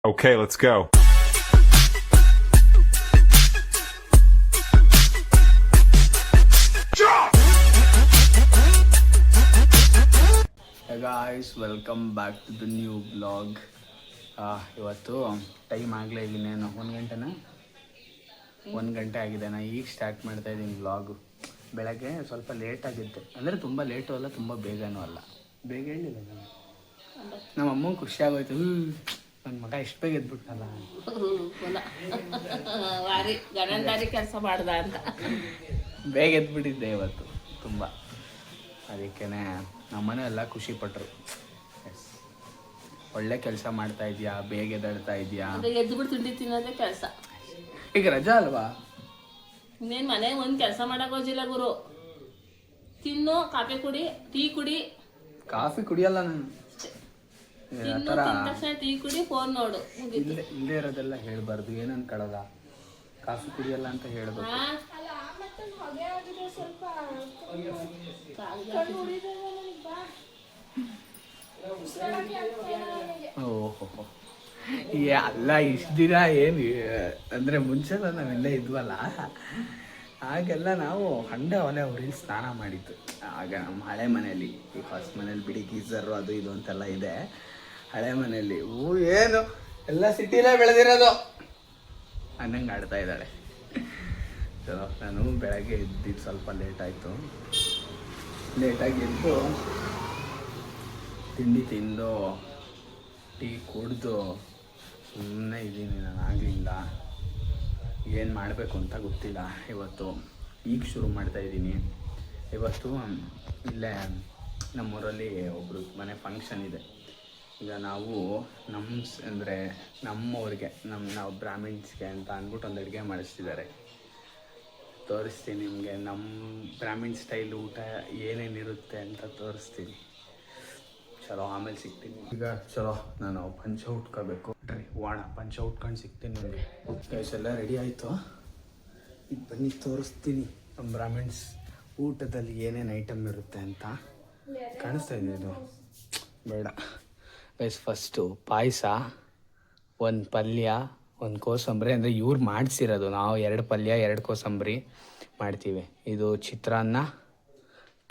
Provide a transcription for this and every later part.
Okay, let's go. Hey guys, welcome back to the new vlog. ಇವತ್ತು time ಆಗಲೇ ಇನ್ನೇನು 1 ಗಂಟೆ ಆಗಿದೆ. ನಾನು ಈಗ ಸ್ಟಾರ್ಟ್ ಮಾಡ್ತಾ ಇದ್ದೀನಿ ವ್ಲಾಗು. ಬೆಳಗ್ಗೆ ಸ್ವಲ್ಪ ಲೇಟ್ ಆಗಿತ್ತು, ಅಂದರೆ ತುಂಬ ಲೇಟು ಅಲ್ಲ ತುಂಬ ಬೇಗನೂ ಅಲ್ಲ. ಬೇಗ ಹೇಳಿಲ್ಲ ನಾನು. ನಮ್ಮ ಅಮ್ಮಂಗೆ ಖುಷಿ ಆಗೋಯ್ತು, ನನ್ನ ಮಗ ಎಷ್ಟು ಬೇಗ ಎದ್ಬಿಟ್ಟಲ್ಲ, ಕೆಲಸ ಮಾಡ್ದ ಅಂತ ಬೇಗ ಎದ್ಬಿಟ್ಟಿದ್ದೆ ಇವತ್ತು ತುಂಬ. ಅದಕ್ಕೇ ನಮ್ಮನೆ ಎಲ್ಲ ಖುಷಿ ಪಟ್ಟರು. ಒಳ್ಳೆ ಕೆಲಸ ಮಾಡ್ತಾ ಇದೆಯಾ, ಬೇಗ ಎದ್ದಾಡ್ತಾ ಇದೆಯಾ. ಎದ್ಬಿಟ್ಟು ತಿಂಡಿ ತಿನ್ನೋದೇ ಕೆಲಸ. ಈಗ ರಜಾ ಅಲ್ವಾ, ಇನ್ನೇನು ಮನೆಗೆ ಒಂದು ಕೆಲಸ ಮಾಡಕ್ ಹೋಗಿಲ್ಲ ಗುರು. ತಿನ್ನು, ಕಾಫಿ ಕುಡಿ, ಟೀ ಕುಡಿ. ಕಾಫಿ ಕುಡಿಯಲ್ಲ ನಾನು. ತಿನ್ನು, ತಿಂದ ತಕ್ಷಣ ಟೀ ಕುಡಿ, ಫೋನ್ ನೋಡು. ಇಲ್ಲೇ ಇರೋದೆಲ್ಲ ಹೇಳ್ಬಾರ್ದು, ಏನು ಅನ್ಕೊಳ್ಳಲ್ಲ. ಕಾಫಿ ಕುಡಿಯಲ್ಲ ಅಂತ ಹೇಳ್ಬೇಕು. ಓಹೋ, ಅಲ್ಲ ಇಷ್ಟು ದಿನ ಏನು ಅಂದರೆ ಮುಂಚೆಲ್ಲ ನಾವೆಲ್ಲ ಇದ್ವಲ್ಲ, ಆಗೆಲ್ಲ ನಾವು ಹಂಡೆ ಒಲೆ ಉರಿಲಿ ಸ್ನಾನ ಮಾಡಿದ್ದು. ಆಗ ನಮ್ಮ ಹಳೆ ಮನೆಯಲ್ಲಿ, ಈಗ ಹೊಸ ಮನೇಲಿ ಬಿಡಿ ಗೀಸರು ಅದು ಇದು ಅಂತೆಲ್ಲ ಇದೆ. ಹಳೆ ಮನೆಯಲ್ಲಿ ಏನು ಎಲ್ಲ ಸಿಟಿಲೇ ಬೆಳೆದಿರೋದು ಅನ್ನಂಗೆ ಆಡ್ತಾ ಇದ್ದಾಳೆ. ಸೊ ನಾನು ಬೆಳಗ್ಗೆ ಎದ್ದಿದ್ದು ಸ್ವಲ್ಪ ಲೇಟ್ ಆಯಿತು. ಲೇಟಾಗಿ ಎದ್ದು ತಿಂಡಿ ತಿಂದು ಟೀ ಕುಡಿದು ಸುಮ್ಮನೆ ಇದ್ದೀನಿ. ನಾನು ಆಗಲಿಲ್ಲ, ಏನು ಮಾಡಬೇಕು ಅಂತ ಗೊತ್ತಿಲ್ಲ. ಇವತ್ತು ಈಗ ಶುರು ಮಾಡ್ತಾಯಿದ್ದೀನಿ. ಇವತ್ತು ಇಲ್ಲೇ ನಮ್ಮೂರಲ್ಲಿ ಒಬ್ಬರು ಮನೆ ಫಂಕ್ಷನ್ ಇದೆ. ಈಗ ನಾವು ಅಂದರೆ ನಮ್ಮವ್ರಿಗೆ ನಾವು ಬ್ರಾಹ್ಮಿನ್ಸ್ಗೆ ಅಂತ ಅಂದ್ಬಿಟ್ಟು ಒಂದು ಅಡುಗೆ ಮಾಡಿಸ್ತಿದ್ದಾರೆ. ತೋರಿಸ್ತೀನಿ ನಿಮಗೆ ನಮ್ಮ ಬ್ರಾಹ್ಮಿನ್ ಸ್ಟೈಲ್ ಊಟ ಏನೇನಿರುತ್ತೆ ಅಂತ ತೋರಿಸ್ತೀನಿ. ಚಲೋ, ಆಮೇಲೆ ಸಿಗ್ತೀನಿ. ಈಗ ಚಲೋ ನಾನು ಪಂಚ ಉಟ್ಕೋಬೇಕು. ಪಂಚ ಉಟ್ಕೊಂಡು ಸಿಗ್ತೀನಿ ನಿಮಗೆ. ಗೈಸ್ ಎಲ್ಲ ರೆಡಿ ಆಯಿತು, ಈಗ ಬನ್ನಿ ತೋರಿಸ್ತೀನಿ ನಮ್ಮ ಬ್ರಾಹ್ಮಿನ್ಸ್ ಊಟದಲ್ಲಿ ಏನೇನು ಐಟಮ್ ಇರುತ್ತೆ ಅಂತ. ಕಾಣಿಸ್ತಾ ಇದೆ ಇದು? ಬೇಡ ಗೈಸ್, ಫಸ್ಟು ಪಾಯಸ, ಒಂದು ಪಲ್ಯ, ಒಂದು ಕೋಸಂಬರಿ. ಅಂದರೆ ಇವ್ರು ಮಾಡಿಸಿರೋದು, ನಾವು 2 ಪಲ್ಯ 2 ಕೋಸಂಬರಿ ಮಾಡ್ತೀವಿ. ಇದು ಚಿತ್ರಾನ್ನ,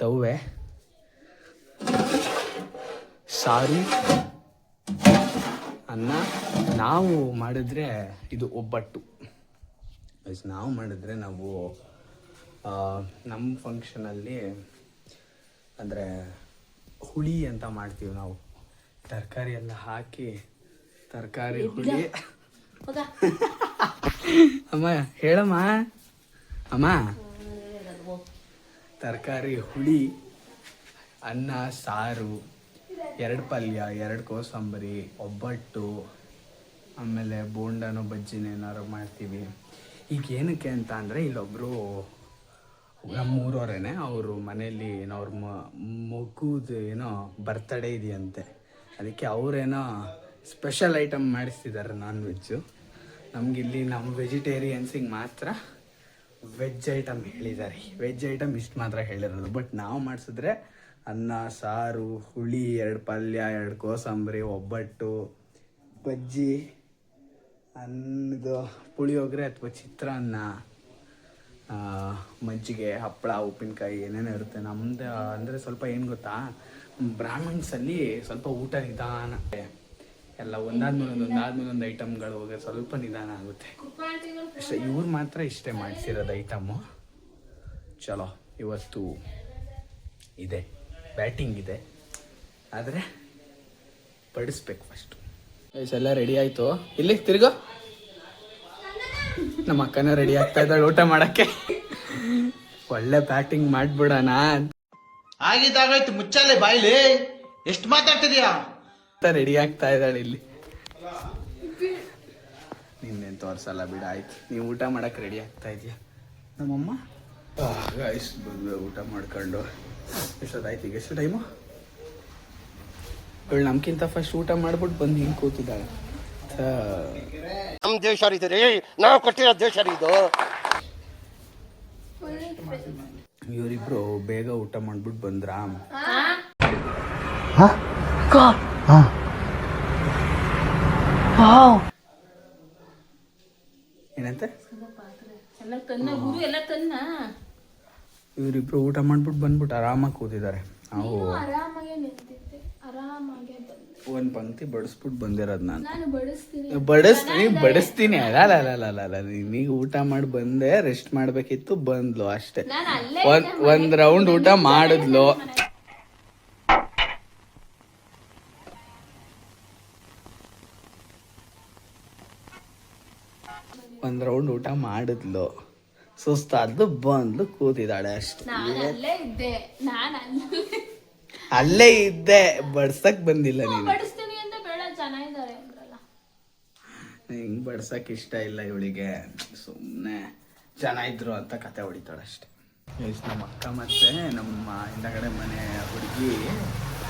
ತವ್ವೆ, ಸಾರು, ಅನ್ನ. ನಾವು ಮಾಡಿದ್ರೆ ಇದು ಒಬ್ಬಟ್ಟು. ನಾವು ಮಾಡಿದ್ರೆ ನಾವು ನಮ್ಮ ಫಂಕ್ಷನಲ್ಲಿ ಅಂದರೆ ಹುಳಿ ಅಂತ ಮಾಡ್ತೀವಿ ನಾವು. ತರಕಾರಿ ಎಲ್ಲ ಹಾಕಿ, ತರಕಾರಿ ಹುಳಿ. ಅಮ್ಮ ಹೇಳಮ್ಮ, ಅಮ್ಮ ತರಕಾರಿ ಹುಳಿ, ಅನ್ನ, ಸಾರು, 2 ಪಲ್ಯ 2 ಕೋಸಂಬರಿ, ಒಬ್ಬಟ್ಟು, ಆಮೇಲೆ ಬೋಂಡನೋ ಬಜ್ಜಿನ ಏನಾರು ಮಾಡ್ತೀವಿ. ಈಗ ಏನಕ್ಕೆ ಅಂತ ಅಂದರೆ ಇಲ್ಲೊಬ್ಬರು ನಮ್ಮೂರವರೇನೆ, ಅವರು ಮನೇಲಿ ಏನೋ ಅವ್ರ ಮಗುದು ಏನೋ ಬರ್ತಡೇ ಇದೆಯಂತೆ. ಅದಕ್ಕೆ ಅವರೇನೋ ಸ್ಪೆಷಲ್ ಐಟಮ್ ಮಾಡಿಸ್ತಿದ್ದಾರೆ, ನಾನ್ ವೆಜ್ಜು. ನಮಗಿಲ್ಲಿ ನಮ್ಮ ವೆಜಿಟೇರಿಯನ್ಸಿಗೆ ಮಾತ್ರ ವೆಜ್ ಐಟಮ್ ಹೇಳಿದ್ದಾರೆ. ವೆಜ್ ಐಟಮ್ ಇಷ್ಟು ಮಾತ್ರ ಹೇಳಿರೋದು. ಬಟ್ ನಾವು ಮಾಡಿಸಿದ್ರೆ ಅನ್ನ, ಸಾರು, ಹುಳಿ, 2 ಪಲ್ಯ 2 ಕೋಸಂಬರಿ, ಒಬ್ಬಟ್ಟು, ಬಜ್ಜಿ, ಅನ್ನದ ಪುಳಿಯೋಗರೆ ಅಥವಾ ಚಿತ್ರಾನ್ನ, ಮಜ್ಜಿಗೆ, ಹಪ್ಪಳ, ಉಪ್ಪಿನಕಾಯಿ ಏನೇನೋ ಇರುತ್ತೆ. ನಮ್ಮದು ಅಂದರೆ ಸ್ವಲ್ಪ ಏನು ಗೊತ್ತಾ, ಬ್ರಾಹ್ಮಿಣ್ಸಲ್ಲಿ ಸ್ವಲ್ಪ ಊಟ ನಿಧಾನ, ಎಲ್ಲ ಒಂದಾದ್ಮೇಲೆ ಒಂದು ಐಟಮ್ಗಳು ಹೋಗಿ ಸ್ವಲ್ಪ ನಿಧಾನ ಆಗುತ್ತೆ ಅಷ್ಟೇ. ಇವ್ರು ಮಾತ್ರ ಇಷ್ಟೇ ಮಾಡಿಸಿರೋದು ಐಟಮ್ಮು. ಚಲೋ, ಇವತ್ತು ಇದೆ, ಬ್ಯಾಟಿಂಗ್ ಇದೆ, ಆದರೆ ಬಡಿಸ್ಬೇಕು ಫಸ್ಟು. ಎಲ್ಲ ರೆಡಿ ಆಯಿತು. ಇಲ್ಲಿ ತಿರ್ಗೋ, ನಮ್ಮ ಅಕ್ಕನ ರೆಡಿ ಆಗ್ತಾ ಇದ್ದಾಳೆ ಊಟ ಮಾಡೋಕ್ಕೆ. ಒಳ್ಳೆ ಬ್ಯಾಟಿಂಗ್ ಮಾಡಿಬಿಡೋಣ ಆಗಿದ್ದಾಗಾಯ್ತು, ಮುಚ್ಚಾಲೆ ಬಾಯ್ಲಿ, ಎಷ್ಟು ಮಾತಾಡ್ತಿದ್ಯಾ ಅಂತ ರೆಡಿ ಆಗ್ತಾ ಇದ್ದಾಳೆ ಇಲ್ಲಿ. ನಿನ್ನೇನು ತೋರಿಸಲ್ಲ ಬಿಡ, ಆಯ್ತು. ನೀವು ಊಟ ಮಾಡೋಕ್ಕೆ ರೆಡಿ ಆಗ್ತಾ ಇದೆಯಾ ನಮ್ಮಮ್ಮ? ಇಷ್ಟು ಬಂದು ಊಟ ಮಾಡ್ಕೊಂಡು ಎಷ್ಟೊತ್ತಾಯ್ತು? ಈಗ ಎಷ್ಟು ಟೈಮು? ಇವಳು ನಮ್ಗಿಂತ ಫಸ್ಟ್ ಊಟ ಮಾಡ್ಬಿಟ್ಟು ಬಂದು ಹಿಂಗೆ ಕೂತಿದ್ದಾಳೆ. ನಮ್ಮ ದೇಶ ರೀ, ನಾವು ಕೊಟ್ಟಿರೋ ದೇಶ ಇದು. ಇವರಿಬ್ರು ಬೇಗ ಊಟ ಮಾಡ್ಬಿಟ್ಟು ಬಂದ್ರಾ? ಏನಂತೆ ಚೆನ್ನಾಗಿ ತನ್ನ ಗುರು ಎಲ್ಲ ತನ್ನ ಇವರಿಬ್ರು ಊಟ ಮಾಡ್ಬಿಟ್ಟು ಬಂದ್ಬಿಟ್ಟು ಆರಾಮಾಗಿ ಕೂತಿದ್ದಾರೆ. ನಾವು ಆರಾಮಾಗೆ ನಿಂತಿದ್ದೆ, ಆರಾಮಾಗೆ ಬಂದೆ. ಒಂದು ಪಂಕ್ತಿ ಬಡಿಸ್ಬಿಟ್ಟು ಬಂದಿರೋದು ನಾನು. ನಾನು ಬಡಿಸ್ತೀನಿ. ಬಡಿಸ್ತೀನಿ ಅಲ್ಲ ನೀಗ ಊಟ ಮಾಡಿ ಬಂದೆ, ರೆಸ್ಟ್ ಮಾಡ್ಬೇಕಿತ್ತು, ಬಂದ್ಲು ಅಷ್ಟೇ. ನಾನು ಅಲ್ಲೇ ಒಂದ್ ರೌಂಡ್ ಊಟ ಮಾಡಿದ್ಲು. ಒಂದ್ ರೌಂಡ್ ಊಟ ಮಾಡಿದ್ಲು, ಸುಸ್ತಾದ್ಲು, ಬಂದ್ಲು, ಕೂತಿದ್ದಾಳೆ ಅಷ್ಟೇ. ನಾನು ಅಲ್ಲೇ ಇದ್ದೆ, ಅಲ್ಲೇ ಇದ್ದೆ, ಬಡ್ಸಕ್ ಬಂದಿಲ್ಲ ನೀನು. ಬಡಿಸ್ತೀನಿ ಅಂತ ಬೇಡ, ಚೆನ್ನಾಗಿದ್ದಾರೆ ಅಂದ್ರಲ್ಲ. ಹಿಂಗ್ ಬಡ್ಸಕ್ ಇಷ್ಟ ಇಲ್ಲ ಇವಳಿಗೆ, ಸುಮ್ಮನೆ ಜನ ಇದ್ರು ಅಂತ ಕತೆ ಹೊಡಿತಾಳೆ ಅಷ್ಟೇ. ನಮ್ಮ ಅಕ್ಕ ಮತ್ತೆ ನಮ್ಮ ಹಿಂದಗಡೆ ಮನೆ ಹುಡುಗಿ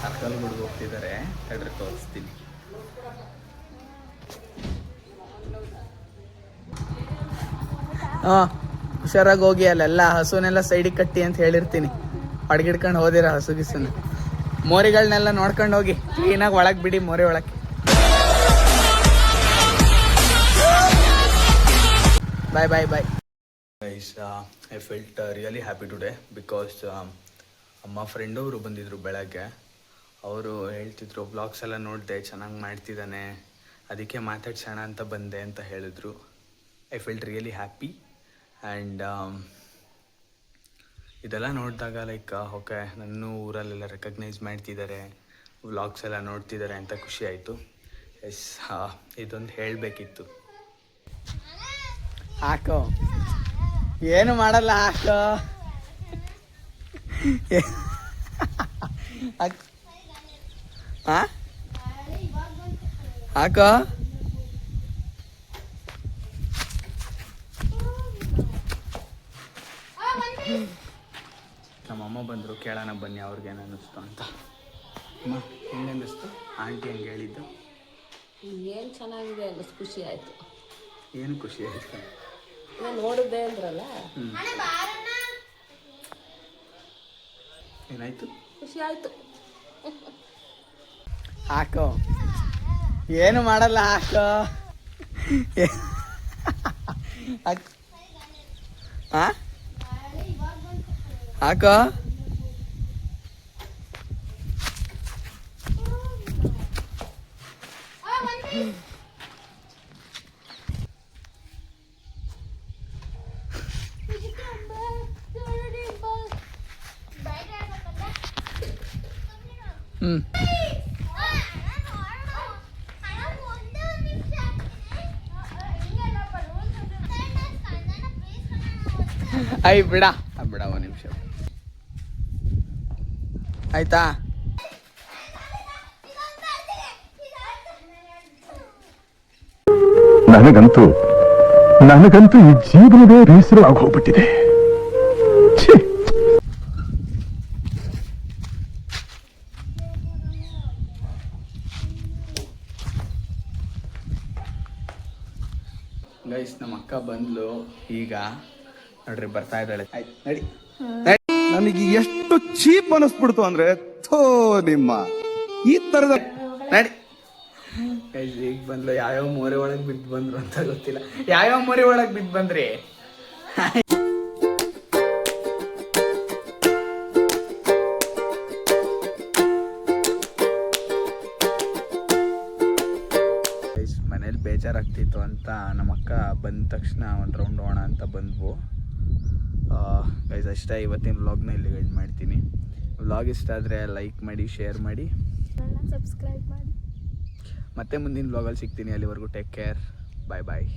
ಸರ್ಕಲ್ಗಳಿಗೆ ಹೋಗ್ತಿದ್ದಾರೆ, ತಡ್ರಿ ತೋರಿಸ್ತೀನಿ. ಹುಷಾರಾಗಿ ಹೋಗಿ, ಅಲ್ಲೆಲ್ಲ ಹಸುನೆಲ್ಲ ಸೈಡಿಗೆ ಕಟ್ಟಿ ಅಂತ ಹೇಳಿರ್ತೀನಿ. ಅಡ್ಗಿಡ್ಕೊಂಡು ಹೋದಿರ ಹಸು ಗಿಸುನ, ಮೋರಿಗಳನ್ನೆಲ್ಲ ನೋಡ್ಕೊಂಡು ಹೋಗಿ ಕ್ಲೀನಾಗಿ ಒಳಗೆ ಬಿಡಿ, ಮೋರಿ ಒಳಗೆ. Bye bye bye guys. I felt really happy today because ಅಮ್ಮ ಫ್ರೆಂಡ್ ಅವರು ಬಂದಿದ್ರು ಬೆಳಗ್ಗೆ. ಅವರು ಹೇಳ್ತಿದ್ರು ಬ್ಲಾಗ್ಸ್ ಎಲ್ಲ ನೋಡಿದೆ, ಚೆನ್ನಾಗಿ ಮಾಡ್ತಿದ್ದಾನೆ, ಅದಕ್ಕೆ ಮಾತಾಡ್ಸೋಣ ಅಂತ ಬಂದೆ ಅಂತ ಹೇಳಿದ್ರು. I felt really happy. And ಇದೆಲ್ಲ ನೋಡಿದಾಗ ಲೈಕ್ ಓಕೆ, ನನ್ನ ಊರಲ್ಲೆಲ್ಲ ರೆಕಗ್ನೈಸ್ ಮಾಡ್ತಿದ್ದಾರೆ, ವ್ಲಾಗ್ಸ್ ಎಲ್ಲ ನೋಡ್ತಿದ್ದಾರೆ ಅಂತ ಖುಷಿ ಆಯಿತು. ಎಸ್, ಇದೊಂದು ಹೇಳಬೇಕಿತ್ತು. ಹಾಕೋ, ಏನು ಮಾಡಲ್ಲ, ಹಾಕೋ ಹಾಕೋ. ನಮ್ಮಮ್ಮ ಬಂದರು, ಕೇಳೋಣ ಬನ್ನಿ ಅವ್ರಿಗೇನು ಅನ್ನಿಸ್ತು ಅಂತ. ಅಮ್ಮ ಹೆಂಗೆ ಅನ್ನಿಸ್ತು ಆಂಟಿ ಹಂಗೆ ಹೇಳಿದ್ದು? ಏನು ಚೆನ್ನಾಗಿದೆ ಅನ್ನಿಸ್, ಖುಷಿ ಆಯಿತು. ಏನು ಖುಷಿ ಆಯಿತು? ನೋಡಿದ್ದೆ ಅಂದ್ರಲ್ಲ, ಏನಾಯ್ತು? ಖುಷಿ ಆಯಿತು. ಹಾಕೋ, ಏನು ಮಾಡಲ್ಲ, ಹಾಕೋ. ಹಾಕೋ. ಅಯ್ಯ ಬಿಡ ಬಿಡ, ಒಂದು ನಿಮಿಷ ಆಯ್ತಾ? ನನಗಂತೂ ಈ ಜೀವನವೇ ಬೇಸರ ಆಗೋಗ್ಬಿಟ್ಟಿದೆ. ಗೈಸ್, ನಮ್ಮ ಅಕ್ಕ ಬಂದ್ಲು ಈಗ, ನೋಡ್ರಿ ಬರ್ತಾ ಇದ್ದಾಳೆ. ಆಯ್ತು ನಡಿ. ನನಗೆ ಎಷ್ಟು ಚೀಪ್ ಅನಿಸ್ಬಿಡ್ತು ಅಂದ್ರೆ, ಥೋ ನಿಮ್ಮ ಈ ತರದ ನಡಿ. ಗೈಸ್ ಈಗ ಬಂದ್ಲು, ಯಾವ್ಯಾವ ಮೋರೆ ಒಳಗೆ ಬಿದ್ದು ಬಂದ್ರು ಅಂತ ಗೊತ್ತಿಲ್ಲ. ಯಾವ್ಯಾವ ಮೋರೆ ಒಳಗೆ ಬಿದ್ದು ಬಂದ್ರಿ? ಮನೇಲಿ ಬೇಜಾರಾಗ್ತಿತ್ತು ಅಂತ ನಮ್ಮ ಅಕ್ಕ ಬಂದ ತಕ್ಷಣ ಒಂದು ರೌಂಡ್ ಹೋಗೋಣ ಅಂತ ಬಂದ್ವು. ಗೈಸ್ ಅಷ್ಟೇ, ಇವತ್ತಿನ ವ್ಲಾಗ್ನ ಇಲ್ಲಿ ಎಂಡ್ ಮಾಡ್ತೀನಿ. ವ್ಲಾಗ್ ಇಷ್ಟ ಆದರೆ ಲೈಕ್ ಮಾಡಿ, ಶೇರ್ ಮಾಡಿ, ಸಬ್ಸ್ಕ್ರೈಬ್ ಮಾಡಿ. ಮತ್ತೆ ಮುಂದಿನ ವ್ಲಾಗಲ್ಲಿ ಸಿಗ್ತೀನಿ. ಅಲ್ಲಿವರೆಗೂ ಟೇಕ್ ಕೇರ್, ಬಾಯ್ ಬಾಯ್.